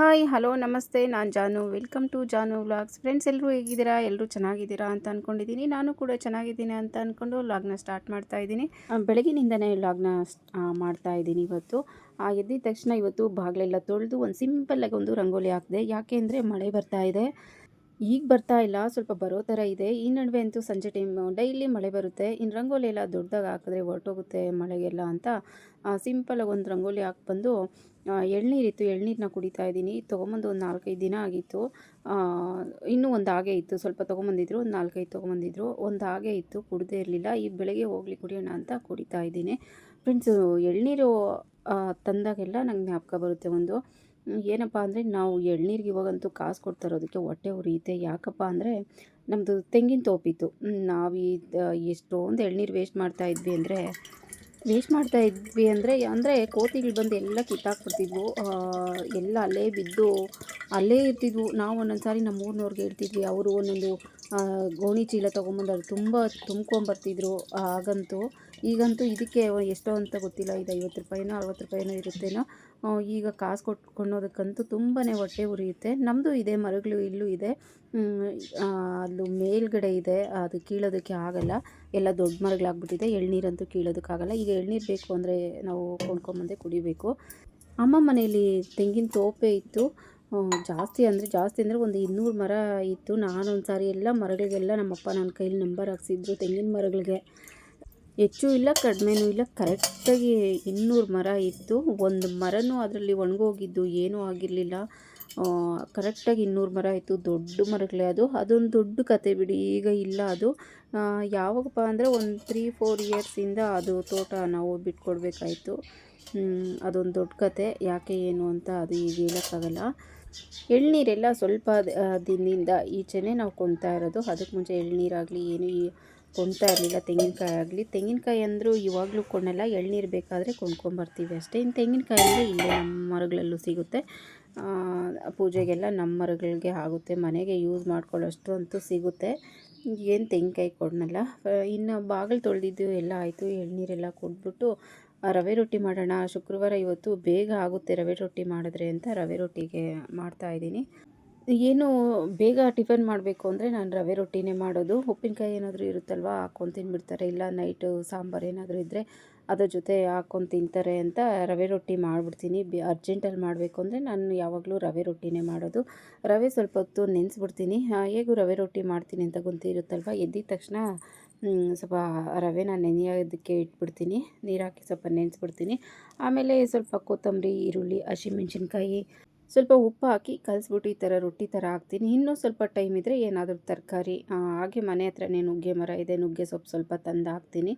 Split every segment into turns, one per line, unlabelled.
Hi hello ನಮಸ್ತೆ, ನಾನು ಜಾನು. Welcome to Janu vlogs. Friends, ಎಲ್ಲರೂ ಹೇಗಿದ್ದೀರಾ? ಎಲ್ಲರೂ ಚೆನ್ನಾಗಿದ್ದೀರಾ ಅಂತ ಅಂದ್ಕೊಂಡಿದ್ದೀನಿ. ನಾನು ಕೂಡ ಚೆನ್ನಾಗಿದ್ದೀನಿ ಅಂತ ಅಂದ್ಕೊಂಡು ವ್ಲಾಗ್ನ ಸ್ಟಾರ್ಟ್ ಮಾಡ್ತಾ ಇದ್ದೀನಿ. ಬೆಳಗಿನಿಂದನೇ ವ್ಲಾಗ್ನ ಮಾಡ್ತಾ ಇದ್ದೀನಿ. ಇವತ್ತು ಎದ್ದಿದ ತಕ್ಷಣ ಇವತ್ತು ಬಾಗಿಲೆಲ್ಲ ತೊಳೆದು ಒಂದು ಸಿಂಪಲ್ಲಾಗಿ ಒಂದು ರಂಗೋಲಿ ಹಾಕಿದೆ. ಯಾಕೆ ಅಂದರೆ ಮಳೆ ಬರ್ತಾ ಇದೆ. ಈಗ ಬರ್ತಾ ಇಲ್ಲ, ಸ್ವಲ್ಪ ಬರೋ ಥರ ಇದೆ. ಈ ನಡುವೆ ಅಂತೂ ಸಂಜೆ ಟೈಮು ಡೈಲಿ ಮಳೆ ಬರುತ್ತೆ. ಇನ್ನು ರಂಗೋಲಿ ಎಲ್ಲ ದೊಡ್ಡದಾಗಿ ಹಾಕಿದ್ರೆ ಹೊರಟೋಗುತ್ತೆ ಮಳೆಗೆಲ್ಲ ಅಂತ ಸಿಂಪಲಾಗಿ ಒಂದು ರಂಗೋಲಿ ಹಾಕಿ ಬಂದು ಎಳ್ನೀರಿತ್ತು, ಎಳ್ನೀರನ್ನ ಕುಡಿತಾ ಇದ್ದೀನಿ. ತೊಗೊಂಬಂದು ಒಂದು 4-5 ದಿನ ಆಗಿತ್ತು. ಇನ್ನೂ ಒಂದು ಹಾಗೆ ಇತ್ತು, ಸ್ವಲ್ಪ ತೊಗೊಂಬಂದಿದ್ರು, ಒಂದು 4-5 ತೊಗೊಂಬಂದಿದ್ರು. ಒಂದು ಹಾಗೆ ಇತ್ತು, ಕುಡಿದೇ ಇರಲಿಲ್ಲ. ಈ ಬೆಳಗ್ಗೆ ಹೋಗ್ಲಿ ಕುಡಿಯೋಣ ಅಂತ ಕುಡಿತಾ ಇದ್ದೀನಿ. ಫ್ರೆಂಡ್ಸು, ಎಳ್ನೀರು ತಂದಾಗೆಲ್ಲ ನಂಗೆ ಜ್ಞಾಪಕ ಬರುತ್ತೆ ಒಂದು. ಏನಪ್ಪ ಅಂದರೆ, ನಾವು ಎಳ್ನೀರಿಗೆ ಇವಾಗಂತೂ ಕಾಸು ಕೊಡ್ತಾ ಇರೋದಕ್ಕೆ ಹೊಟ್ಟೆ ಉರಿಯುತ್ತೆ. ಯಾಕಪ್ಪ ಅಂದರೆ, ನಮ್ಮದು ತೆಂಗಿನ ತೋಪಿತ್ತು. ನಾವು ಎಷ್ಟೊಂದು ಎಳ್ನೀರು ವೇಸ್ಟ್ ಮಾಡ್ತಾಯಿದ್ವಿ ಅಂದರೆ ಕೋತಿಗಳು ಬಂದು ಎಲ್ಲ ಕಿತ್ತಾಕ್ಬಿಡ್ತಿದ್ವು. ಎಲ್ಲ ಅಲ್ಲೇ ಬಿದ್ದು ಅಲ್ಲೇ ಇರ್ತಿದ್ವು. ನಾವು ಒಂದೊಂದು ಸಾರಿ ನಮ್ಮ ಊರಿನವ್ರಿಗೆ ಹೇಳ್ತಿದ್ವಿ, ಅವರು ಒಂದೊಂದು ಗೋಣಿ ಚೀಲ ತೊಗೊಂಬಂದು ಅದು ತುಂಬ ತುಂಬ್ಕೊಂಬರ್ತಿದ್ರು ಆಗಂತೂ. ಈಗಂತೂ ಇದಕ್ಕೆ ಎಷ್ಟೋ ಅಂತ ಗೊತ್ತಿಲ್ಲ, ಇದು 50 ರೂಪಾಯಿನೋ 60 ರೂಪಾಯಿನೋ ಇರುತ್ತೇನೋ. ಈಗ ಕಾಸು ಕೊಟ್ಕೊಳ್ಳೋದಕ್ಕಂತೂ ತುಂಬಾ ಹೊಟ್ಟೆ ಉರಿಯುತ್ತೆ. ನಮ್ಮದು ಇದೆ, ಮರಗಳು ಇಲ್ಲೂ ಇದೆ. ಅಲ್ಲೂ ಮೇಲ್ಗಡೆ ಇದೆ, ಅದು ಕೀಳೋದಕ್ಕೆ ಆಗಲ್ಲ, ಎಲ್ಲ ದೊಡ್ಡ ಮರಗಳಾಗ್ಬಿಟ್ಟಿದೆ. ಎಳ್ನೀರಂತೂ ಕೀಳೋದಕ್ಕಾಗಲ್ಲ. ಈಗ ಎಳ್ನೀರು ಬೇಕು ಅಂದರೆ ನಾವು ಕೊಂಡ್ಕೊಂಬಂದೆ ಕುಡಿಬೇಕು. ಅಮ್ಮ ಮನೆಯಲ್ಲಿ ತೆಂಗಿನ ತೋಪೇ ಇತ್ತು. ಜಾಸ್ತಿ ಅಂದರೆ ಒಂದು 200 ಮರ ಇತ್ತು. ನಾನೊಂದು ಸಾರಿ ಎಲ್ಲ ಮರಗಳಿಗೆಲ್ಲ ನಮ್ಮಪ್ಪ ನನ್ನ ಕೈಲಿ ನಂಬರ್ ಹಾಕ್ಸಿದ್ರು. ತೆಂಗಿನ ಮರಗಳಿಗೆ ಹೆಚ್ಚು ಇಲ್ಲ ಕಡಿಮೆನೂ ಇಲ್ಲ, ಕರೆಕ್ಟಾಗಿ 200 ಮರ ಇತ್ತು. ಒಂದು ಮರನೂ ಅದರಲ್ಲಿ ಒಣಗೋಗಿದ್ದು ಏನೂ ಆಗಿರಲಿಲ್ಲ. ಕರೆಕ್ಟಾಗಿ 200 ಮರ ಇತ್ತು. ದೊಡ್ಡ ಮರಗಳೇ ಅದೊಂದು ದೊಡ್ಡ ಕತೆ ಬಿಡಿ. ಈಗ ಇಲ್ಲ ಅದು. ಯಾವಾಗಪ್ಪ ಅಂದರೆ ಒಂದು 3-4 ಇಯರ್ಸಿಂದ ಅದು ತೋಟ ನಾವು ಬಿಟ್ಕೊಡ್ಬೇಕಾಯಿತು. ಅದೊಂದು ದೊಡ್ಡ ಕತೆ. ಯಾಕೆ ಏನು ಅಂತ ಅದು ಈಗ ಹೇಳೋಕ್ಕಾಗಲ್ಲ. ಎಳ್ನೀರೆಲ್ಲ ಸ್ವಲ್ಪ ದಿನದಿಂದ ಈಚೆನೇ ನಾವು ಕೊಂಡ್ತಾ ಇರೋದು. ಅದಕ್ಕೆ ಮುಂಚೆ ಎಳ್ನೀರಾಗಲಿ ಏನು ಕೊಂಡ್ತಾ ಇರಲಿಲ್ಲ. ತೆಂಗಿನಕಾಯಿ ಆಗಲಿ, ತೆಂಗಿನಕಾಯಿ ಅಂದರೂ ಇವಾಗಲೂ ಕೊಂಡಲ್ಲ, ಎಳ್ನೀರು ಬೇಕಾದರೆ ಕೊಂಡ್ಕೊಂಬರ್ತೀವಿ ಅಷ್ಟೇ. ಇನ್ನು ತೆಂಗಿನಕಾಯಿ ಅಂದರೆ ಇಲ್ಲೇ ನಮ್ಮ ಮರಗಳಲ್ಲೂ ಸಿಗುತ್ತೆ. ಪೂಜೆಗೆಲ್ಲ ನಮ್ಮ ಮರಗಳಿಗೆ ಆಗುತ್ತೆ, ಮನೆಗೆ ಯೂಸ್ ಮಾಡ್ಕೊಳ್ಳೋಷ್ಟು ಅಂತೂ ಸಿಗುತ್ತೆ. ಏನು ತೆಂಗಿನಕಾಯಿ ಕೊಡನಲ್ಲ. ಇನ್ನು ಬಾಗಿಲು ತೊಳೆದಿದ್ದು ಎಲ್ಲ ಆಯಿತು. ಎಳ್ನೀರೆಲ್ಲ ಕೊಟ್ಬಿಟ್ಟು ರವೆ ರೊಟ್ಟಿ ಮಾಡೋಣ. ಶುಕ್ರವಾರ ಇವತ್ತು ಬೇಗ ಆಗುತ್ತೆ ರವೆ ರೊಟ್ಟಿ ಮಾಡಿದ್ರೆ ಅಂತ ರವೆ ರೊಟ್ಟಿಗೆ ಮಾಡ್ತಾಯಿದ್ದೀನಿ. ಏನು ಬೇಗ ಟಿಫನ್ ಮಾಡಬೇಕು ಅಂದರೆ ನಾನು ರವೆ ರೊಟ್ಟಿನೇ ಮಾಡೋದು. ಉಪ್ಪಿನಕಾಯಿ ಏನಾದರೂ ಇರುತ್ತಲ್ವ, ಹಾಕ್ಕೊಂಡು ತಿಂದುಬಿಡ್ತಾರೆ. ಇಲ್ಲ ನೈಟು ಸಾಂಬಾರು ಏನಾದರೂ ಇದ್ದರೆ ಅದ್ರ ಜೊತೆ ಹಾಕ್ಕೊಂಡು ತಿಂತಾರೆ ಅಂತ ರವೆ ರೊಟ್ಟಿ ಮಾಡಿಬಿಡ್ತೀನಿ. ಅರ್ಜೆಂಟಲ್ಲಿ ಮಾಡಬೇಕು ಅಂದರೆ ನಾನು ಯಾವಾಗಲೂ ರವೆ ರೊಟ್ಟಿನೇ ಮಾಡೋದು. ರವೆ ಸ್ವಲ್ಪ ಹೊತ್ತು ನೆನೆಸ್ಬಿಡ್ತೀನಿ. ಹೇಗೂ ರವೆ ರೊಟ್ಟಿ ಮಾಡ್ತೀನಿ ಅಂತ ಗೊತ್ತಿರುತ್ತಲ್ವ. ಎದ್ದಿದ ತಕ್ಷಣ ಸ್ವಲ್ಪ ರವೆನ ನೆನೆಯೋದಕ್ಕೆ ಇಟ್ಬಿಡ್ತೀನಿ. ನೀರು ಹಾಕಿ ಸ್ವಲ್ಪ ನೆನೆಸ್ಬಿಡ್ತೀನಿ. ಆಮೇಲೆ ಸ್ವಲ್ಪ ಕೊತ್ತಂಬರಿ, ಈರುಳ್ಳಿ, ಹಸಿಮೆಣ್ಸಿನ್ಕಾಯಿ, ಸ್ವಲ್ಪ ಉಪ್ಪು ಹಾಕಿ ಕಲಿಸ್ಬಿಟ್ಟು ಈ ಥರ ರೊಟ್ಟಿ ಥರ ಹಾಕ್ತೀನಿ. ಇನ್ನೂ ಸ್ವಲ್ಪ ಟೈಮ್ ಇದ್ದರೆ ಏನಾದರೂ ತರಕಾರಿ, ಹಾಗೆ ಮನೆ ಹತ್ರನೇ ನುಗ್ಗೆ ಮರ ಇದೆ, ನುಗ್ಗೆ ಸೊಪ್ಪು ಸ್ವಲ್ಪ ತಂದು ಹಾಕ್ತೀನಿ.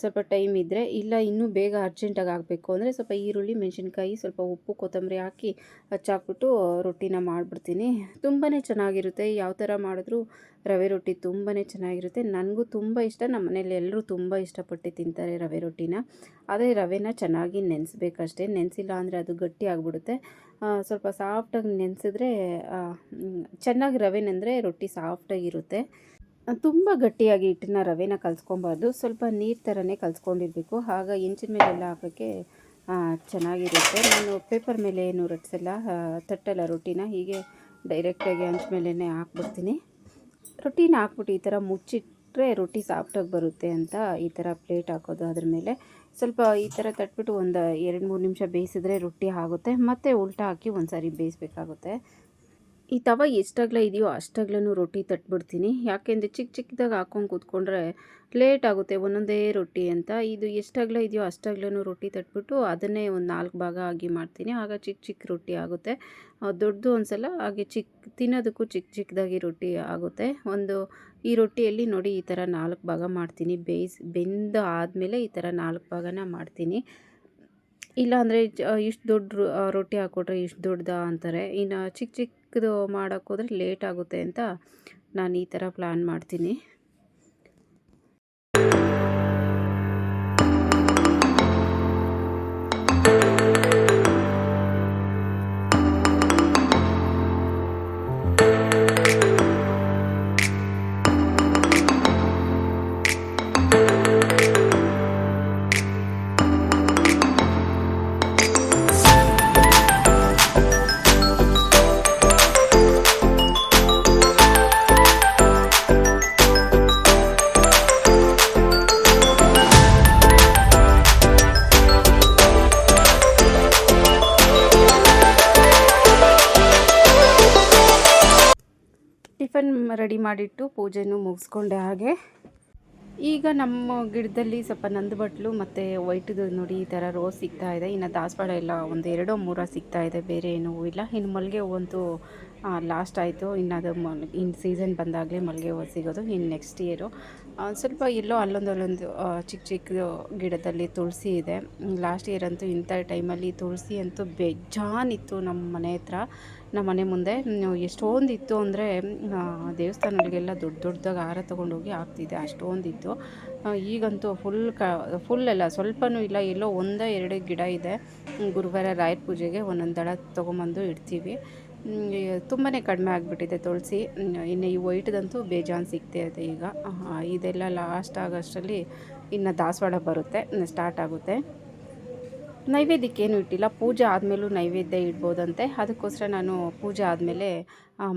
ಸ್ವಲ್ಪ ಟೈಮ್ ಇದ್ದರೆ. ಇಲ್ಲ ಇನ್ನೂ ಬೇಗ ಅರ್ಜೆಂಟಾಗಿ ಆಗಬೇಕು ಅಂದರೆ ಸ್ವಲ್ಪ ಈರುಳ್ಳಿ, ಮೆಣಸಿನ್ಕಾಯಿ, ಸ್ವಲ್ಪ ಉಪ್ಪು, ಕೊತ್ತಂಬರಿ ಹಾಕಿ ಹಚ್ಚಾಕ್ಬಿಟ್ಟು ರೊಟ್ಟಿನ ಮಾಡಿಬಿಡ್ತೀನಿ. ತುಂಬಾ ಚೆನ್ನಾಗಿರುತ್ತೆ. ಯಾವ ಥರ ಮಾಡಿದ್ರೂ ರವೆ ರೊಟ್ಟಿ ತುಂಬಾ ಚೆನ್ನಾಗಿರುತ್ತೆ. ನನಗೂ ತುಂಬ ಇಷ್ಟ. ನಮ್ಮ ಮನೇಲಿ ಎಲ್ಲರೂ ತುಂಬ ಇಷ್ಟಪಟ್ಟು ತಿಂತಾರೆ ರವೆ ರೊಟ್ಟಿನ. ಆದರೆ ರವೆನ ಚೆನ್ನಾಗಿ ನೆನೆಸ್ಬೇಕಷ್ಟೇ. ನೆನೆಸಿಲ್ಲ ಅಂದರೆ ಅದು ಗಟ್ಟಿ ಆಗಿಬಿಡುತ್ತೆ. ಸ್ವಲ್ಪ ಸಾಫ್ಟಾಗಿ ನೆನೆಸಿದ್ರೆ ಚೆನ್ನಾಗಿ ರವೆ ನೆಂದರೆ ರೊಟ್ಟಿ ಸಾಫ್ಟಾಗಿರುತ್ತೆ. ತುಂಬ ಗಟ್ಟಿಯಾಗಿ ಹಿಟ್ಟನ್ನ ರವೆನ ಕಲಿಸ್ಕೊಬಾರ್ದು. ಸ್ವಲ್ಪ ನೀರು ಥರನೇ ಕಲಿಸ್ಕೊಂಡಿರಬೇಕು. ಆಗ ಹೆಂಚಿನ ಮೇಲೆಲ್ಲ ಹಾಕೋಕ್ಕೆ ಚೆನ್ನಾಗಿರುತ್ತೆ. ನಾನು ಪೇಪರ್ ಮೇಲೆ ಏನು ರಟ್ಟಿಸಲ್ಲ, ತಟ್ಟಲ್ಲ ರೊಟ್ಟಿನ. ಹೀಗೆ ಡೈರೆಕ್ಟಾಗಿ ಹಂಚ ಮೇಲೇ ಹಾಕ್ಬಿಡ್ತೀನಿ. ರೊಟ್ಟಿನ ಹಾಕ್ಬಿಟ್ಟು ಈ ಥರ ಮುಚ್ಚಿಟ್ರೆ ರೊಟ್ಟಿ ಸಾಫ್ಟಾಗಿ ಬರುತ್ತೆ ಅಂತ ಈ ಥರ ಪ್ಲೇಟ್ ಹಾಕೋದು. ಅದ್ರ ಮೇಲೆ ಸ್ವಲ್ಪ ಈ ಥರ ತಟ್ಬಿಟ್ಟು ಒಂದು 2-3 ನಿಮಿಷ ಬೇಯಿಸಿದ್ರೆ ರೊಟ್ಟಿ ಆಗುತ್ತೆ. ಮತ್ತು ಉಲ್ಟಾ ಹಾಕಿ ಒಂದು ಸಾರಿ ಬೇಯಿಸ್ಬೇಕಾಗುತ್ತೆ. ಈ ತವ ಎಷ್ಟಗಲ ಇದೆಯೋ ಅಷ್ಟಗಲೂ ರೊಟ್ಟಿ ತಟ್ಬಿಡ್ತೀನಿ. ಯಾಕೆಂದರೆ ಚಿಕ್ಕದಾಗಿ ಹಾಕ್ಕೊಂಡು ಕೂತ್ಕೊಂಡ್ರೆ ಲೇಟ್ ಆಗುತ್ತೆ ಒಂದೊಂದೇ ರೊಟ್ಟಿ ಅಂತ. ಇದು ಎಷ್ಟಗಲ ಇದೆಯೋ ಅಷ್ಟಗಲೂ ರೊಟ್ಟಿ ತಟ್ಬಿಟ್ಟು ಅದನ್ನೇ ಒಂದು 4 ಭಾಗ ಆಗಿ ಮಾಡ್ತೀನಿ. ಆಗ ಚಿಕ್ಕ ರೊಟ್ಟಿ ಆಗುತ್ತೆ. ದೊಡ್ಡದು ಒಂದ್ಸಲ ಹಾಗೆ ತಿನ್ನೋದಕ್ಕೂ ಚಿಕ್ಕದಾಗಿ ರೊಟ್ಟಿ ಆಗುತ್ತೆ. ಈ ರೊಟ್ಟಿಯಲ್ಲಿ ನೋಡಿ ಈ ಥರ 4 ಭಾಗ ಮಾಡ್ತೀನಿ. ಬೆಂದು ಆದಮೇಲೆ ಈ ಥರ 4 ಭಾಗನ ಮಾಡ್ತೀನಿ. ಇಲ್ಲಾಂದರೆ ಇಷ್ಟು ದೊಡ್ಡ ರೊಟ್ಟಿ ಹಾಕ್ಕೊಟ್ರೆ ಇಷ್ಟು ದೊಡ್ಡದಾ ಅಂತಾರೆ. ಇನ್ನು ಚಿಕ್ಕದು ಮಾಡೋಕ್ಕೋದ್ರೆ ಲೇಟ್ ಆಗುತ್ತೆ ಅಂತ ನಾನು ಈ ಥರ ಪ್ಲ್ಯಾನ್ ಮಾಡ್ತೀನಿ. ಟಿಫನ್ ರೆಡಿ ಮಾಡಿಟ್ಟು ಪೂಜೆನೂ ಮುಗಿಸ್ಕೊಂಡೆ. ಹಾಗೆ ಈಗ ನಮ್ಮ ಗಿಡದಲ್ಲಿ ಸ್ವಲ್ಪ ನಂದು ಬಟ್ಲು ಮತ್ತು ವೈಟ್ದು ನೋಡಿ ಈ ಥರ ರೋಸ್ ಸಿಗ್ತಾ ಇದೆ. ಇನ್ನು ದಾಸವಾಳ ಎಲ್ಲ ಒಂದು ಎರಡೋ ಮೂರೋ ಸಿಗ್ತಾ ಇದೆ, ಬೇರೆ ಏನೂ ಇಲ್ಲ. ಇನ್ನು ಮಲ್ಲಿಗೆ ಹೂವಂತೂ ಲಾಸ್ಟ್ ಆಯಿತು. ಇನ್ನು ಅದು ಇನ್ನು ಸೀಸನ್ ಬಂದಾಗಲೇ ಮಲ್ಲಿಗೆ ಹೂವು ಸಿಗೋದು. ಇನ್ನು ನೆಕ್ಸ್ಟ್ ಇಯರು ಸ್ವಲ್ಪ ಎಲ್ಲೋ ಅಲ್ಲೊಂದು ಚಿಕ್ಕ ಚಿಕ್ಕ ಗಿಡದಲ್ಲಿ ತುಳಸಿ ಇದೆ. ಲಾಸ್ಟ್ ಇಯರ್ ಅಂತೂ ಇಂಥ ಟೈಮಲ್ಲಿ ತುಳಸಿ ಅಂತೂ ಬೇಜಾನಿತ್ತು ನಮ್ಮ ಮನೆ ಹತ್ರ. ನಮ್ಮ ಮನೆ ಮುಂದೆ ಎಷ್ಟೊಂದಿತ್ತು ಅಂದರೆ ದೇವಸ್ಥಾನಗಳಿಗೆಲ್ಲ ದೊಡ್ಡದಾಗಿ ಹಾರ ತೊಗೊಂಡೋಗಿ ಹಾಕ್ತಿದ್ದೆ, ಅಷ್ಟೊಂದಿತ್ತು. ಈಗಂತೂ ಫುಲ್ ಎಲ್ಲ ಸ್ವಲ್ಪನೂ ಇಲ್ಲ, ಎಲ್ಲೋ ಒಂದೋ ಎರಡೇ ಗಿಡ ಇದೆ. ಗುರುವಾರ ರಾಯರ ಪೂಜೆಗೆ ಒಂದೊಂದು ದಳ ತೊಗೊಂಬಂದು ಇಡ್ತೀವಿ. ತುಂಬಾ ಕಡಿಮೆ ಆಗಿಬಿಟ್ಟಿದೆ ತುಳಸಿ. ಇನ್ನು ಈ ವೈಟ್ದಂತೂ ಬೇಜಾನ್ ಸಿಗ್ತಾ ಇದೆ ಈಗ. ಇದೆಲ್ಲ ಲಾಸ್ಟ್ ಆಗೋಷ್ಟರಲ್ಲಿ ಇನ್ನು ದಾಸವಾಳ ಬರುತ್ತೆ, ಸ್ಟಾರ್ಟ್ ಆಗುತ್ತೆ. ನೈವೇದ್ಯಕ್ಕೇನು ಇಟ್ಟಿಲ್ಲ, ಪೂಜೆ ಆದಮೇಲೂ ನೈವೇದ್ಯ ಇಡ್ಬೋದಂತೆ. ಅದಕ್ಕೋಸ್ಕರ ನಾನು ಪೂಜೆ ಆದಮೇಲೆ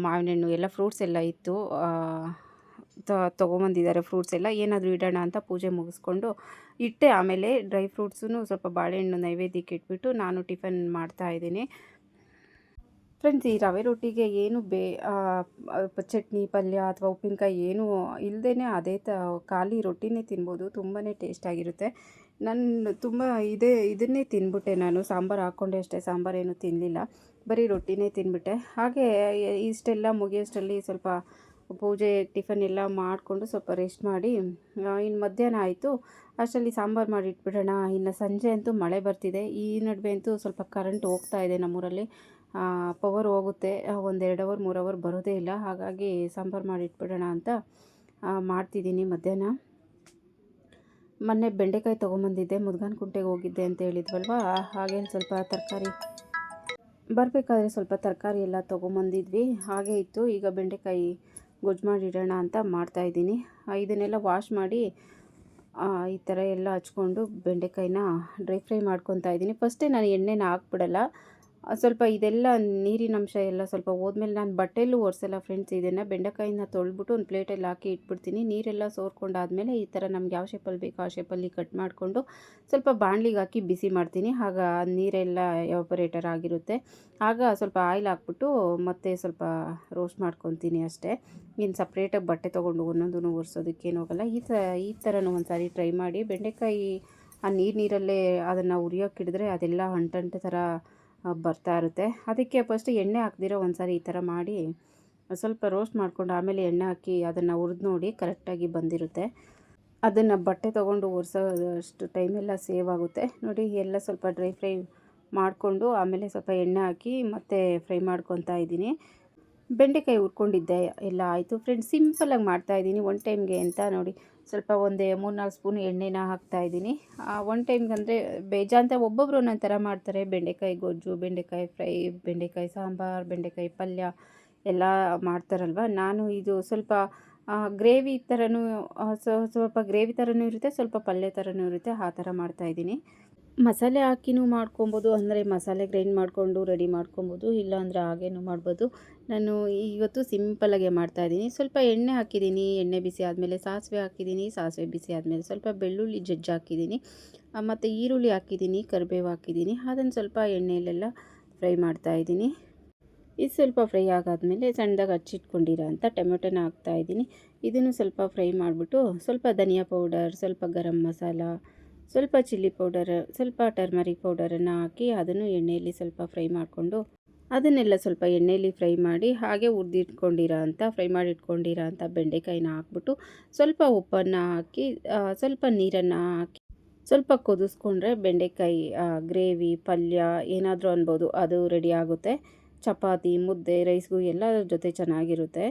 ಮಾವಿನ ಹಣ್ಣು ಎಲ್ಲ ಫ್ರೂಟ್ಸ್ ಎಲ್ಲ ಇತ್ತು, ತೊಗೊಂಬಂದಿದ್ದಾರೆ ಫ್ರೂಟ್ಸ್ ಎಲ್ಲ. ಏನಾದರೂ ಇಡೋಣ ಅಂತ ಪೂಜೆ ಮುಗಿಸ್ಕೊಂಡು ಇಟ್ಟೆ. ಆಮೇಲೆ ಡ್ರೈ ಫ್ರೂಟ್ಸೂ ಸ್ವಲ್ಪ ಬಾಳೆಹಣ್ಣು ನೈವೇದ್ಯಕ್ಕೆ ಇಟ್ಬಿಟ್ಟು ನಾನು ಟಿಫನ್ ಮಾಡ್ತಾಯಿದ್ದೀನಿ. ಫ್ರೆಂಡ್ಸ್, ಈ ರವೆ ರೊಟ್ಟಿಗೆ ಏನು ಚಟ್ನಿ ಪಲ್ಯ ಅಥವಾ ಉಪ್ಪಿನಕಾಯಿ ಏನೂ ಇಲ್ಲದೇ ಅದೇ ಖಾಲಿ ರೊಟ್ಟಿನೇ ತಿನ್ಬೋದು, ತುಂಬಾ ಟೇಸ್ಟಾಗಿರುತ್ತೆ. ನಾನು ತುಂಬ ಇದನ್ನೇ ತಿಂದ್ಬಿಟ್ಟೆ. ನಾನು ಸಾಂಬಾರು ಹಾಕ್ಕೊಂಡೆ ಅಷ್ಟೇ, ಸಾಂಬಾರೇನು ತಿನ್ನಲಿಲ್ಲ, ಬರೀ ರೊಟ್ಟಿನೇ ತಿಂದ್ಬಿಟ್ಟೆ. ಹಾಗೆ ಇಷ್ಟೆಲ್ಲ ಮುಗಿಯೋಷ್ಟರಲ್ಲಿ ಸ್ವಲ್ಪ ಪೂಜೆ ಟಿಫನ್ ಎಲ್ಲ ಮಾಡಿಕೊಂಡು ಸ್ವಲ್ಪ ರೆಸ್ಟ್ ಮಾಡಿ ಇನ್ನು ಮಧ್ಯಾಹ್ನ ಆಯಿತು. ಅಷ್ಟರಲ್ಲಿ ಸಾಂಬಾರು ಮಾಡಿ ಇಟ್ಬಿಡೋಣ. ಇನ್ನು ಸಂಜೆ ಅಂತೂ ಮಳೆ ಬರ್ತಿದೆ. ಈ ನಡುವೆ ಅಂತೂ ಸ್ವಲ್ಪ ಕರೆಂಟ್ ಹೋಗ್ತಾ ಇದೆ ನಮ್ಮೂರಲ್ಲಿ. ಪವರ್ ಹೋಗುತ್ತೆ, 1 2 ಅವರ್ 3 ಅವರ್ ಬರೋದೇ ಇಲ್ಲ. ಹಾಗಾಗಿ ಸಾಂಬಾರು ಮಾಡಿ ಇಟ್ಬಿಡೋಣ ಅಂತ ಮಾಡ್ತಿದ್ದೀನಿ. ಮಧ್ಯಾಹ್ನ ಮೊನ್ನೆ ಬೆಂಡೆಕಾಯಿ ತೊಗೊಂಬಂದಿದ್ದೆ, ಮುದ್ಗಾನ್ ಕುಂಟೆಗೆ ಹೋಗಿದ್ದೆ ಅಂತ ಹೇಳಿದ್ವಲ್ವ. ಹಾಗೇನು ಸ್ವಲ್ಪ ತರಕಾರಿ ಬರಬೇಕಾದ್ರೆ ಸ್ವಲ್ಪ ತರಕಾರಿ ಎಲ್ಲ ತೊಗೊಂಬಂದಿದ್ವಿ, ಹಾಗೆ ಇತ್ತು. ಈಗ ಬೆಂಡೆಕಾಯಿ ಗೊಜ್ಜು ಮಾಡಿಡೋಣ ಅಂತ ಮಾಡ್ತಾಯಿದ್ದೀನಿ. ಇದನ್ನೆಲ್ಲ ವಾಶ್ ಮಾಡಿ ಈ ಥರ ಎಲ್ಲ ಹಚ್ಕೊಂಡು ಬೆಂಡೆಕಾಯಿನ ಡ್ರೈ ಫ್ರೈ ಮಾಡ್ಕೊತಾ ಇದ್ದೀನಿ. ಫಸ್ಟೇ ನಾನು ಎಣ್ಣೆನ ಹಾಕ್ಬಿಡಲ್ಲ, ಸ್ವಲ್ಪ ಇದೆಲ್ಲ ನೀರಿನಂಶ ಎಲ್ಲ ಸ್ವಲ್ಪ ಹೋದ್ಮೇಲೆ ನಾನು ಬಟ್ಟೆಯಲ್ಲೂ ಒರೆಸಲ್ಲ ಫ್ರೆಂಡ್ಸ್. ಇದನ್ನು ಬೆಂಡೆಕಾಯಿನ ತೊಳೆದ್ಬಿಟ್ಟು ಒಂದು ಪ್ಲೇಟಲ್ಲಿ ಹಾಕಿ ಇಟ್ಬಿಡ್ತೀನಿ. ನೀರೆಲ್ಲ ಸೋರ್ಕೊಂಡಾದಮೇಲೆ ಈ ಥರ ನಮ್ಗೆ ಯಾವ ಶೇಪಲ್ಲಿ ಬೇಕೋ ಆ ಶೇಪಲ್ಲಿ ಕಟ್ ಮಾಡಿಕೊಂಡು ಸ್ವಲ್ಪ ಬಾಣಲಿಗೆ ಹಾಕಿ ಬಿಸಿ ಮಾಡ್ತೀನಿ. ಆಗ ನೀರೆಲ್ಲ ಎವಾಪರೇಟರ್ ಆಗಿರುತ್ತೆ. ಆಗ ಸ್ವಲ್ಪ ಆಯಿಲ್ ಹಾಕ್ಬಿಟ್ಟು ಮತ್ತೆ ಸ್ವಲ್ಪ ರೋಸ್ಟ್ ಮಾಡ್ಕೊತೀನಿ ಅಷ್ಟೇ. ಇನ್ನು ಸಪ್ರೇಟಾಗಿ ಬಟ್ಟೆ ತೊಗೊಂಡು ಒಂದೊಂದೂ ಒರೆಸೋದಕ್ಕೇನು ಹೋಗಲ್ಲ. ಈ ಥರನೂ ಒಂದು ಸಾರಿ ಟ್ರೈ ಮಾಡಿ. ಬೆಂಡೆಕಾಯಿ ಆ ನೀರಲ್ಲೇ ಅದನ್ನು ಉರಿಯೋಕ್ಕಿಡಿದ್ರೆ ಅದೆಲ್ಲ ಅಂಟು ಥರ ಬರ್ತಾ ಇರುತ್ತೆ. ಅದಕ್ಕೆ ಫಸ್ಟ್ ಎಣ್ಣೆ ಹಾಕ್ದಿರೋ ಒಂದು ಸಾರಿ ಈ ಥರ ಮಾಡಿ ಸ್ವಲ್ಪ ರೋಸ್ಟ್ ಮಾಡ್ಕೊಂಡು ಆಮೇಲೆ ಎಣ್ಣೆ ಹಾಕಿ ಅದನ್ನು ಹುರಿದು ನೋಡಿ ಕರೆಕ್ಟಾಗಿ ಬಂದಿರುತ್ತೆ. ಅದನ್ನು ಬಟ್ಟೆ ತೊಗೊಂಡು ಒರೆಸೋಷ್ಟು ಟೈಮೆಲ್ಲ ಸೇವ್ ಆಗುತ್ತೆ ನೋಡಿ. ಎಲ್ಲ ಸ್ವಲ್ಪ ಡ್ರೈ ಫ್ರೈ ಮಾಡಿಕೊಂಡು ಆಮೇಲೆ ಸ್ವಲ್ಪ ಎಣ್ಣೆ ಹಾಕಿ ಮತ್ತೆ ಫ್ರೈ ಮಾಡ್ಕೊತಾ ಇದ್ದೀನಿ. ಬೆಂಡೆಕಾಯಿ ಹುರ್ಕೊಂಡಿದ್ದೆ ಎಲ್ಲ ಆಯಿತು ಫ್ರೆಂಡ್ಸ್. ಸಿಂಪಲಾಗಿ ಮಾಡ್ತಾಯಿದ್ದೀನಿ ಒನ್ ಟೈಮ್ಗೆ ಅಂತ ನೋಡಿ. ಸ್ವಲ್ಪ ಒಂದು 3-4 ಸ್ಪೂನ್ ಎಣ್ಣೆನ ಹಾಕ್ತಾಯಿದ್ದೀನಿ. ಒನ್ ಟೈಮ್ಗೆ ಅಂದರೆ ಬೇಜಾಂತ ಒಬ್ಬೊಬ್ಬರು ಒಂದೊಂದು ಥರ ಮಾಡ್ತಾರೆ. ಬೆಂಡೆಕಾಯಿ ಗೊಜ್ಜು, ಬೆಂಡೆಕಾಯಿ ಫ್ರೈ, ಬೆಂಡೆಕಾಯಿ ಸಾಂಬಾರು, ಬೆಂಡೆಕಾಯಿ ಪಲ್ಯ ಎಲ್ಲ ಮಾಡ್ತಾರಲ್ವ. ನಾನು ಇದು ಸ್ವಲ್ಪ ಗ್ರೇವಿ ಥರನೂ ಸ್ವಲ್ಪ ಗ್ರೇವಿ ಥರನೂ ಇರುತ್ತೆ, ಸ್ವಲ್ಪ ಪಲ್ಯ ಥರನೂ ಇರುತ್ತೆ, ಆ ಥರ ಮಾಡ್ತಾಯಿದ್ದೀನಿ. ಮಸಾಲೆ ಹಾಕಿನೂ ಮಾಡ್ಕೊಬೋದು, ಅಂದರೆ ಮಸಾಲೆ ಗ್ರೈಂಡ್ ಮಾಡಿಕೊಂಡು ರೆಡಿ ಮಾಡ್ಕೊಬೋದು, ಇಲ್ಲಾಂದರೆ ಹಾಗೇನೂ ಮಾಡ್ಬೋದು. ನಾನು ಇವತ್ತು ಸಿಂಪಲಾಗೆ ಮಾಡ್ತಾಯಿದ್ದೀನಿ. ಸ್ವಲ್ಪ ಎಣ್ಣೆ ಹಾಕಿದ್ದೀನಿ, ಎಣ್ಣೆ ಬಿಸಿ ಆದಮೇಲೆ ಸಾಸಿವೆ ಹಾಕಿದ್ದೀನಿ, ಸಾಸಿವೆ ಬಿಸಿ ಆದಮೇಲೆ ಸ್ವಲ್ಪ ಬೆಳ್ಳುಳ್ಳಿ ಜಜ್ಜಿ ಹಾಕಿದ್ದೀನಿ, ಮತ್ತು ಈರುಳ್ಳಿ ಹಾಕಿದ್ದೀನಿ, ಕರಿಬೇವು ಹಾಕಿದ್ದೀನಿ. ಅದನ್ನು ಸ್ವಲ್ಪ ಎಣ್ಣೆಯಲ್ಲೆಲ್ಲ ಫ್ರೈ ಮಾಡ್ತಾಯಿದ್ದೀನಿ. ಇದು ಸ್ವಲ್ಪ ಫ್ರೈ ಆಗಾದಮೇಲೆ ಸಣ್ಣದಾಗಿ ಹಚ್ಚಿಟ್ಕೊಂಡಿರೋ ಅಂಥ ಟೊಮೆಟೊನ ಹಾಕ್ತಾಯಿದ್ದೀನಿ. ಇದನ್ನು ಸ್ವಲ್ಪ ಫ್ರೈ ಮಾಡಿಬಿಟ್ಟು ಸ್ವಲ್ಪ ಧನಿಯಾ ಪೌಡರ್, ಸ್ವಲ್ಪ ಗರಂ ಮಸಾಲ, ಸ್ವಲ್ಪ ಚಿಲ್ಲಿ ಪೌಡರ್, ಸ್ವಲ್ಪ ಟರ್ಮರಿಕ್ ಪೌಡರನ್ನು ಹಾಕಿ ಅದನ್ನು ಎಣ್ಣೆಯಲ್ಲಿ ಸ್ವಲ್ಪ ಫ್ರೈ ಮಾಡಿಕೊಂಡು ಅದನ್ನೆಲ್ಲ ಸ್ವಲ್ಪ ಎಣ್ಣೆಯಲ್ಲಿ ಫ್ರೈ ಮಾಡಿ ಹಾಗೆ ಫ್ರೈ ಮಾಡಿ ಇಟ್ಕೊಂಡಿರೋ ಅಂಥ ಬೆಂಡೆಕಾಯಿನ ಹಾಕ್ಬಿಟ್ಟು ಸ್ವಲ್ಪ ಉಪ್ಪನ್ನು ಹಾಕಿ ಸ್ವಲ್ಪ ನೀರನ್ನು ಹಾಕಿ ಸ್ವಲ್ಪ ಕುದಿಸ್ಕೊಂಡ್ರೆ ಬೆಂಡೆಕಾಯಿ ಗ್ರೇವಿ ಪಲ್ಯ ಏನಾದರೂ ಅನ್ಬೋದು, ಅದು ರೆಡಿ ಆಗುತ್ತೆ. ಚಪಾತಿ, ಮುದ್ದೆ, ರೈಸ್ಗೂ ಎಲ್ಲರ ಜೊತೆ ಚೆನ್ನಾಗಿರುತ್ತೆ.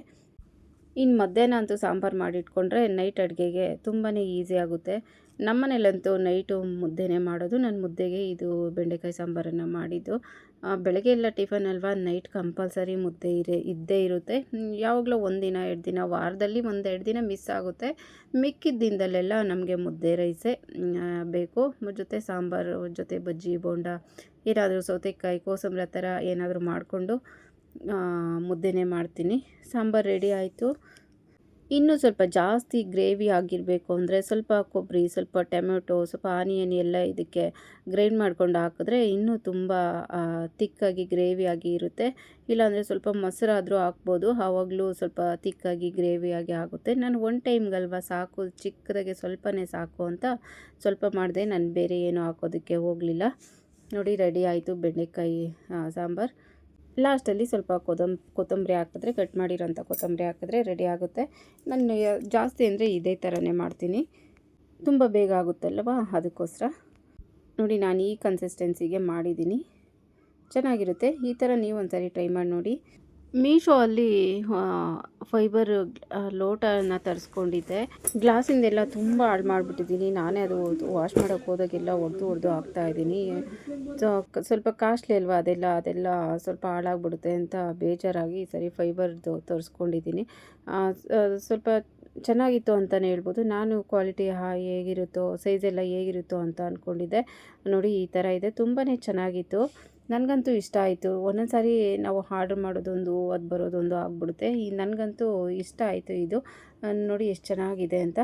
ಇನ್ನು ಮಧ್ಯಾಹ್ನ ಅಂತೂ ಸಾಂಬಾರು ಮಾಡಿಟ್ಕೊಂಡ್ರೆ ನೈಟ್ ಅಡುಗೆಗೆ ತುಂಬಾ ಈಸಿ ಆಗುತ್ತೆ. ನಮ್ಮನೇಲಂತೂ ನೈಟು ಮುದ್ದೆನೇ ಮಾಡೋದು. ನಾನು ಮುದ್ದೆಗೆ ಇದು ಬೆಂಡೆಕಾಯಿ ಸಾಂಬಾರನ್ನು ಮಾಡಿದ್ದು. ಬೆಳಗ್ಗೆ ಎಲ್ಲ ಟಿಫನ್ ಅಲ್ವಾ, ನೈಟ್ ಕಂಪಲ್ಸರಿ ಮುದ್ದೆ ಇದ್ದೇ ಇರುತ್ತೆ. ಯಾವಾಗಲೂ 1 ದಿನ 2 ದಿನ, ವಾರದಲ್ಲಿ 1-2 ದಿನ ಮಿಸ್ ಆಗುತ್ತೆ. ಮಿಕ್ಕಿದ ದಿನದಲ್ಲೆಲ್ಲ ನಮಗೆ ಮುದ್ದೆ ರೈಸೇ ಬೇಕು. ಜೊತೆ ಸಾಂಬಾರು, ಜೊತೆ ಬಜ್ಜಿ ಬೋಂಡ ಏನಾದರೂ ಸೌತೆಕಾಯಿ ಕೋಸಂಬರಿ ಥರ ಏನಾದರೂ ಮಾಡಿಕೊಂಡು ಮುದ್ದೆನೇ ಮಾಡ್ತೀನಿ. ಸಾಂಬಾರು ರೆಡಿ ಆಯಿತು. ಇನ್ನೂ ಸ್ವಲ್ಪ ಜಾಸ್ತಿ ಗ್ರೇವಿ ಆಗಿರಬೇಕು ಅಂದರೆ ಸ್ವಲ್ಪ ಕೊಬ್ಬರಿ, ಸ್ವಲ್ಪ ಟೊಮೆಟೊ, ಸ್ವಲ್ಪ ಆನಿಯನ್ ಎಲ್ಲ ಇದಕ್ಕೆ ಗ್ರೈಂಡ್ ಮಾಡ್ಕೊಂಡು ಹಾಕಿದ್ರೆ ಇನ್ನೂ ತುಂಬ ತಿಕ್ಕಾಗಿ ಗ್ರೇವಿಯಾಗಿ ಇರುತ್ತೆ. ಇಲ್ಲಾಂದರೆ ಸ್ವಲ್ಪ ಮೊಸರಾದರೂ ಹಾಕ್ಬೋದು, ಆವಾಗಲೂ ಸ್ವಲ್ಪ ತಿಕ್ಕಾಗಿ ಗ್ರೇವಿಯಾಗಿ ಆಗುತ್ತೆ. ನಾನು ಒನ್ ಟೈಮ್ಗಲ್ವ ಸಾಕು, ಚಿಕ್ಕದಾಗೆ ಸ್ವಲ್ಪನೇ ಸಾಕು ಅಂತ ಸ್ವಲ್ಪ ಮಾಡಿದೆ. ನಾನು ಬೇರೆ ಏನೂ ಹಾಕೋದಕ್ಕೆ ಹೋಗಲಿಲ್ಲ. ನೋಡಿ ರೆಡಿ ಆಯಿತು ಬೆಂಡೆಕಾಯಿ ಸಾಂಬಾರು. ಲಾಸ್ಟಲ್ಲಿ ಸ್ವಲ್ಪ ಕೊತ್ತಂಬರಿ ಹಾಕಿದ್ರೆ, ಕಟ್ ಮಾಡಿರೋಂಥ ಕೊತ್ತಂಬರಿ ಹಾಕಿದ್ರೆ ರೆಡಿ ಆಗುತ್ತೆ. ನಾನು ಜಾಸ್ತಿ ಅಂದರೆ ಇದೇ ಥರನೇ ಮಾಡ್ತೀನಿ, ತುಂಬ ಬೇಗ ಆಗುತ್ತಲ್ವ, ಅದಕ್ಕೋಸ್ಕರ. ನೋಡಿ ನಾನು ಈ ಕನ್ಸಿಸ್ಟೆನ್ಸಿಗೆ ಮಾಡಿದ್ದೀನಿ, ಚೆನ್ನಾಗಿರುತ್ತೆ. ಈ ಥರ ನೀವು ಒಂದ್ಸರಿ ಟ್ರೈ ಮಾಡಿ ನೋಡಿ. ಮೀಶೋ ಅಲ್ಲಿ ಫೈಬರ್ ಲೋಟನ ತರಿಸ್ಕೊಂಡಿದ್ದೆ. ಗ್ಲಾಸಿಂದೆಲ್ಲ ತುಂಬ ಹಾಳು ಮಾಡಿಬಿಟ್ಟಿದ್ದೀನಿ. ನಾನೇ ಅದು ವಾಶ್ ಮಾಡೋಕ್ಕೆ ಹೋದಾಗೆಲ್ಲ ಒಡೆದು ಹಾಕ್ತಾಯಿದ್ದೀನಿ. ಸ್ವಲ್ಪ ಕಾಸ್ಟ್ಲಿ ಅಲ್ವಾ, ಅದೆಲ್ಲ ಸ್ವಲ್ಪ ಹಾಳಾಗ್ಬಿಡುತ್ತೆ ಅಂತ ಬೇಜಾರಾಗಿ ಸರಿ ಫೈಬರ್ದು ತರಿಸ್ಕೊಂಡಿದ್ದೀನಿ. ಸ್ವಲ್ಪ ಚೆನ್ನಾಗಿತ್ತು ಅಂತಲೇ ಹೇಳ್ಬೋದು. ನಾನು ಕ್ವಾಲಿಟಿ ಹೇಗಿರುತ್ತೋ, ಸೈಜೆಲ್ಲ ಹೇಗಿರುತ್ತೋ ಅಂತ ಅಂದ್ಕೊಂಡಿದ್ದೆ. ನೋಡಿ ಈ ಥರ ಇದೆ, ತುಂಬಾ ಚೆನ್ನಾಗಿತ್ತು. ನನಗಂತೂ ಇಷ್ಟ ಆಯಿತು. ಒಂದೊಂದು ಸಾರಿ ನಾವು ಆರ್ಡ್ರ್ ಮಾಡೋದೊಂದು, ಅದು ಬರೋದೊಂದು ಆಗ್ಬಿಡುತ್ತೆ. ನನಗಂತೂ ಇಷ್ಟ ಆಯಿತು ಇದು. ನೋಡಿ ಎಷ್ಟು ಚೆನ್ನಾಗಿದೆ ಅಂತ.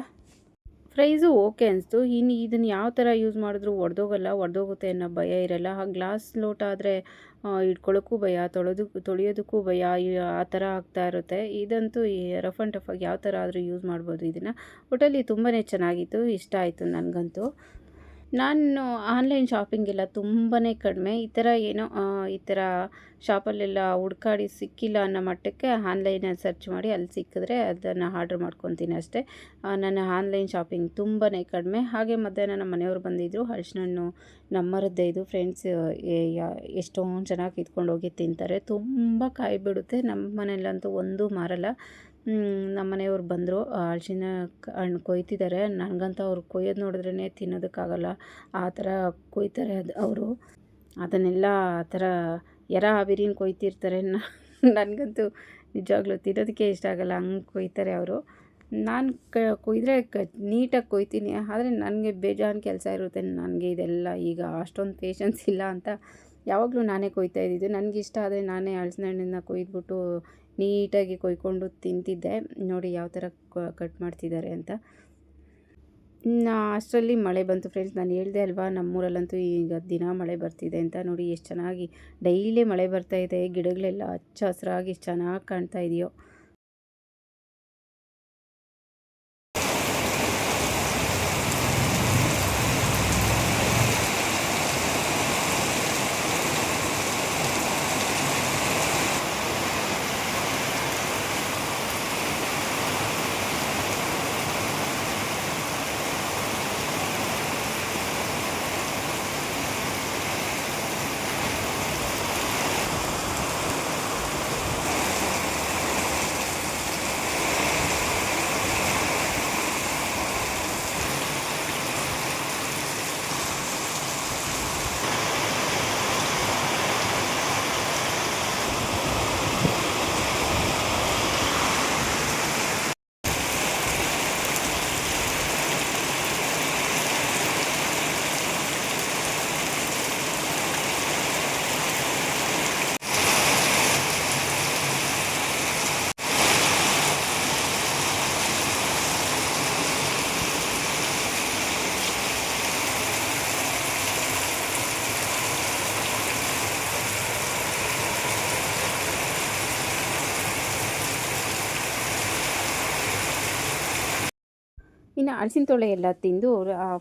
ಪ್ರೈಸು ಓಕೆ ಅನಿಸ್ತು. ಇನ್ನು ಇದನ್ನು ಯಾವ ಥರ ಯೂಸ್ ಮಾಡಿದ್ರೂ ಒಡೆದೋಗುತ್ತೆ ಅನ್ನೋ ಭಯ ಇರಲ್ಲ. ಆ ಗ್ಲಾಸ್ ಲೋಟ ಆದರೆ ಇಟ್ಕೊಳ್ಳೋಕ್ಕೂ ಭಯ, ತೊಳೆಯೋದಕ್ಕೂ ಭಯ, ಆ ಥರ ಆಗ್ತಾ ಇರುತ್ತೆ. ಇದಂತೂ ರಫ್ ಆ್ಯಂಡ್ ಟಫಾಗಿ ಯಾವ ಥರ ಆದರೂ ಯೂಸ್ ಮಾಡ್ಬೋದು ಇದನ್ನು. ಒಟ್ಟಲ್ಲಿ ತುಂಬಾ ಚೆನ್ನಾಗಿತ್ತು, ಇಷ್ಟ ಆಯಿತು ನನಗಂತೂ. ನಾನು ಆನ್ಲೈನ್ ಶಾಪಿಂಗೆಲ್ಲ ತುಂಬಾ ಕಡಿಮೆ. ಈ ಥರ ಏನೋ ಈ ಥರ ಶಾಪಲ್ಲೆಲ್ಲ ಹುಡ್ಕಾಡಿ ಸಿಕ್ಕಿಲ್ಲ ಅನ್ನೋ ಮಟ್ಟಕ್ಕೆ ಆನ್ಲೈನಲ್ಲಿ ಸರ್ಚ್ ಮಾಡಿ ಅಲ್ಲಿ ಸಿಕ್ಕಿದ್ರೆ ಅದನ್ನು ಆರ್ಡ್ರ್ ಮಾಡ್ಕೊತೀನಿ ಅಷ್ಟೇ. ನನ್ನ ಆನ್ಲೈನ್ ಶಾಪಿಂಗ್ ತುಂಬಾ ಕಡಿಮೆ. ಹಾಗೆ ಮಧ್ಯಾಹ್ನ ನಮ್ಮ ಮನೆಯವರು ಬಂದಿದ್ದರು. ಹಲಸಿನ ಹಣ್ಣು ನಮ್ಮರದ್ದೇ ಇದು ಫ್ರೆಂಡ್ಸ್, ಎಷ್ಟೊಂದು ಚೆನ್ನಾಗಿ ಕಿತ್ಕೊಂಡು ಹೋಗಿ ತಿಂತಾರೆ. ತುಂಬ ಕಾಯಿ ಬಿಡುತ್ತೆ. ನಮ್ಮ ಮನೆಯಲ್ಲಂತೂ ಒಂದೂ ಮಾರಲ್ಲ. ನಮ್ಮ ಮನೆಯವ್ರು ಬಂದರು, ಹಲಸಿನ ಹಣ್ಣು ಕೊಯ್ತಿದ್ದಾರೆ. ನನಗಂತೂ ಅವ್ರು ಕೊಯ್ಯೋದು ನೋಡಿದ್ರೇ ತಿನ್ನೋದಕ್ಕಾಗಲ್ಲ, ಆ ಥರ ಕೊಯ್ತಾರೆ ಅವರು. ಅದನ್ನೆಲ್ಲ ಆ ಥರ ಹಾವಿರಿನ ಕೊಯ್ತಿರ್ತಾರೆ. ನನಗಂತೂ ನಿಜವಾಗ್ಲೂ ತಿನ್ನೋದಕ್ಕೆ ಇಷ್ಟ ಆಗಲ್ಲ, ಹಂಗೆ ಕೊಯ್ತಾರೆ ಅವರು. ನಾನು ಕೊಯ್ದರೆ ನೀಟಾಗಿ ಕೊಯ್ತೀನಿ, ಆದರೆ ನನಗೆ ಬೇಜಾನ್ ಕೆಲಸ ಇರುತ್ತೆ. ನನಗೆ ಇದೆಲ್ಲ ಈಗ ಅಷ್ಟೊಂದು ಪೇಷನ್ಸ್ ಇಲ್ಲ ಅಂತ ಯಾವಾಗಲೂ ನಾನೇ ಕೊಯ್ತಾ ಇದ್ದಿದ್ದು. ನನಗಿಷ್ಟ ಆದರೆ ನಾನೇ ಹಲಸಿನ ಹಣ್ಣನ್ನು ಕೊಯ್ದುಬಿಟ್ಟು ನೀಟಾಗಿ ಕೊಯ್ಕೊಂಡು ತಿಂತಿದ್ದೆ. ನೋಡಿ ಯಾವ ಥರ ಕಟ್ ಮಾಡ್ತಿದ್ದಾರೆ ಅಂತ. ಅಷ್ಟರಲ್ಲಿ ಮಳೆ ಬಂತು ಫ್ರೆಂಡ್ಸ್. ನಾನು ಹೇಳಿದೆ ಅಲ್ವಾ, ನಮ್ಮೂರಲ್ಲಂತೂ ಈಗ ದಿನ ಮಳೆ ಬರ್ತಿದೆ ಅಂತ. ನೋಡಿ ಎಷ್ಟು ಚೆನ್ನಾಗಿ ಡೈಲಿ ಮಳೆ ಬರ್ತಾಯಿದೆ. ಗಿಡಗಳೆಲ್ಲ ಹಚ್ಚ ಹಸಿರಾಗಿ ಎಷ್ಟು ಚೆನ್ನಾಗಿ ಕಾಣ್ತಾ ಇದೆಯೋ. ಇನ್ನು ಹಲಸಿನ ತೊಳೆ ಎಲ್ಲ ತಿಂದು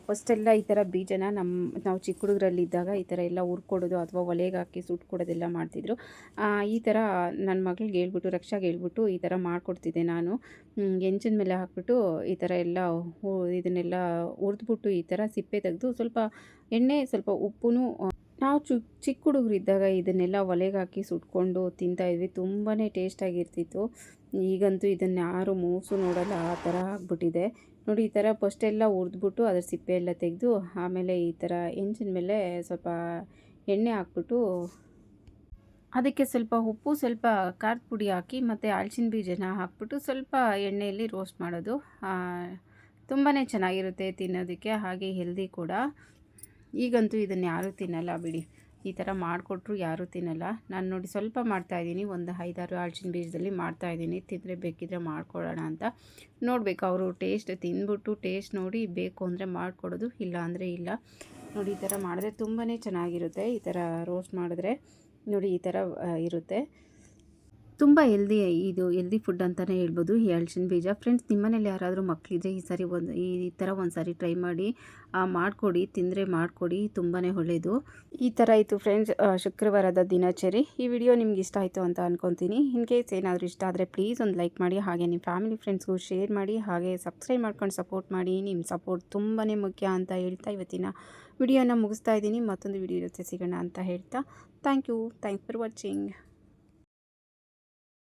ಫಸ್ಟೆಲ್ಲ ಈ ಥರ ಬೀಜನ ನಾವು ಚಿಕ್ಕ ಹುಡುಗರಲ್ಲಿದ್ದಾಗ ಈ ಥರ ಎಲ್ಲ ಹುರ್ಕೊಡೋದು ಅಥವಾ ಒಲೆಗೆ ಹಾಕಿ ಸುಟ್ಕೊಡೋದೆಲ್ಲ ಮಾಡ್ತಿದ್ರು. ಈ ಥರ ನನ್ನ ಮಗಳಿಗೆ ಹೇಳ್ಬಿಟ್ಟು, ರಕ್ಷಾಗೆ ಹೇಳ್ಬಿಟ್ಟು ಈ ಥರ ಮಾಡಿಕೊಡ್ತಿದ್ದೆ ನಾನು. ಹೆಂಚಿನ ಮೇಲೆ ಹಾಕ್ಬಿಟ್ಟು ಈ ಥರ ಎಲ್ಲ ಇದನ್ನೆಲ್ಲ ಹುರಿದ್ಬಿಟ್ಟು ಈ ಥರ ಸಿಪ್ಪೆ ತೆಗೆದು ಸ್ವಲ್ಪ ಎಣ್ಣೆ, ಸ್ವಲ್ಪ ಉಪ್ಪು, ನಾವು ಚಿಕ್ಕ ಹುಡುಗರಿದ್ದಾಗ ಇದನ್ನೆಲ್ಲ ಒಲೆಗೆ ಹಾಕಿ ಸುಟ್ಕೊಂಡು ತಿಂತಾಯಿದ್ವಿ. ತುಂಬಾ ಟೇಸ್ಟಾಗಿರ್ತಿತ್ತು. ಈಗಂತೂ ಇದನ್ನು ಯಾರು ಮೂಸು ನೋಡಲ್ಲ, ಆ ಥರ ಆಗ್ಬಿಟ್ಟಿದೆ. ನೋಡಿ ಈ ಥರ ಫಸ್ಟೆಲ್ಲ ಹುರಿದ್ಬಿಟ್ಟು ಅದರ ಸಿಪ್ಪೆ ಎಲ್ಲ ತೆಗೆದು, ಆಮೇಲೆ ಈ ಥರ ಹೆಂಚಿನ ಮೇಲೆ ಸ್ವಲ್ಪ ಎಣ್ಣೆ ಹಾಕ್ಬಿಟ್ಟು ಅದಕ್ಕೆ ಸ್ವಲ್ಪ ಉಪ್ಪು, ಸ್ವಲ್ಪ ಖಾರದ ಪುಡಿ ಹಾಕಿ ಮತ್ತು ಹಲಸಿನ ಬೀಜನ ಹಾಕ್ಬಿಟ್ಟು ಸ್ವಲ್ಪ ಎಣ್ಣೆಯಲ್ಲಿ ರೋಸ್ಟ್ ಮಾಡೋದು. ತುಂಬಾ ಚೆನ್ನಾಗಿರುತ್ತೆ ತಿನ್ನೋದಕ್ಕೆ, ಹಾಗೆ ಹೆಲ್ದಿ ಕೂಡ. ಈಗಂತೂ ಇದನ್ನು ಯಾರೂ ತಿನ್ನಲ್ಲ ಬಿಡಿ. ಈ ಥರ ಮಾಡಿಕೊಟ್ರು ಯಾರೂ ತಿನ್ನಲ್ಲ. ನಾನು ನೋಡಿ ಸ್ವಲ್ಪ ಮಾಡ್ತಾಯಿದ್ದೀನಿ, ಒಂದು 5-6 ಹಲಸಿನ ಬೀಜದಲ್ಲಿ ಮಾಡ್ತಾಯಿದ್ದೀನಿ. ತಿಂದರೆ ಬೇಕಿದ್ದರೆ ಮಾಡ್ಕೊಳ್ಳೋಣ ಅಂತ. ನೋಡಬೇಕು ಅವರು ಟೇಸ್ಟ್ ತಿಂದ್ಬಿಟ್ಟು ಟೇಸ್ಟ್ ನೋಡಿ ಬೇಕು ಅಂದರೆ ಮಾಡಿಕೊಡೋದು, ಇಲ್ಲ ಅಂದರೆ ಇಲ್ಲ. ನೋಡಿ ಈ ಥರ ಮಾಡಿದ್ರೆ ತುಂಬಾ ಚೆನ್ನಾಗಿರುತ್ತೆ. ಈ ಥರ ರೋಸ್ಟ್ ಮಾಡಿದ್ರೆ ನೋಡಿ ಈ ಥರ ಇರುತ್ತೆ. ತುಂಬ ಹೆಲ್ದಿ ಫುಡ್ ಅಂತಲೇ ಹೇಳ್ಬೋದು ಈ ಹಲಸಿನ ಬೀಜ. ಫ್ರೆಂಡ್ಸ್, ನಿಮ್ಮನೇಲಿ ಯಾರಾದರೂ ಮಕ್ಕಳಿದ್ರೆ ಈ ಥರ ಒಂದು ಸಾರಿ ಟ್ರೈ ಮಾಡಿ ಮಾಡಿಕೊಡಿ, ತಿಂದರೆ ಮಾಡಿಕೊಡಿ, ತುಂಬಾ ಒಳ್ಳೆಯದು. ಈ ಥರ ಇತ್ತು ಫ್ರೆಂಡ್ಸ್ ಶುಕ್ರವಾರದ ದಿನಚರಿ. ಈ ವಿಡಿಯೋ ನಿಮ್ಗೆ ಇಷ್ಟ ಆಯಿತು ಅಂತ ಅಂದ್ಕೊತೀನಿ. ಇನ್ ಕೇಸ್ ಏನಾದರೂ ಇಷ್ಟ ಆದರೆ ಪ್ಲೀಸ್ ಒಂದು ಲೈಕ್ ಮಾಡಿ, ಹಾಗೆ ನಿಮ್ಮ ಫ್ಯಾಮಿಲಿ ಫ್ರೆಂಡ್ಸ್ಗೂ ಶೇರ್ ಮಾಡಿ, ಹಾಗೆ ಸಬ್ಸ್ಕ್ರೈಬ್ ಮಾಡ್ಕೊಂಡು ಸಪೋರ್ಟ್ ಮಾಡಿ. ನಿಮ್ಮ ಸಪೋರ್ಟ್ ತುಂಬಾ ಮುಖ್ಯ ಅಂತ ಹೇಳ್ತಾ ಇವತ್ತಿನ ವಿಡಿಯೋನ ಮುಗಿಸ್ತಾ ಇದ್ದೀನಿ. ಮತ್ತೊಂದು ವಿಡಿಯೋ ಜೊತೆ ಸಿಗೋಣ ಅಂತ ಹೇಳ್ತಾ ಥ್ಯಾಂಕ್ಸ್ ಫಾರ್ ವಾಚಿಂಗ್.